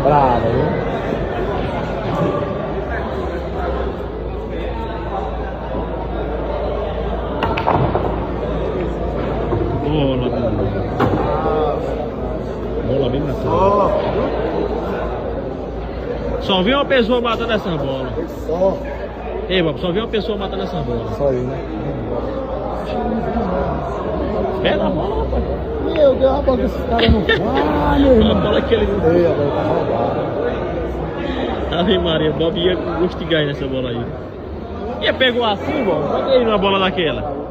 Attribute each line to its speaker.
Speaker 1: Brava, viu?
Speaker 2: Bola bem na bola. Só vi uma pessoa matando essa bola.
Speaker 1: Só.
Speaker 2: Ei, Bob, só vi uma pessoa matando essa bola.
Speaker 1: Só eu, né?
Speaker 2: Pega a bola, rapaz.
Speaker 1: Meu Deus, a bola que esses caras não fazem, meu irmão.
Speaker 2: A bola que ele...
Speaker 1: Ei, a bola tá roubada.
Speaker 2: Ave Maria, Bob ia com gosto de gás nessa bola aí. Ia pegou assim, Bob? Pega aí numa bola daquela.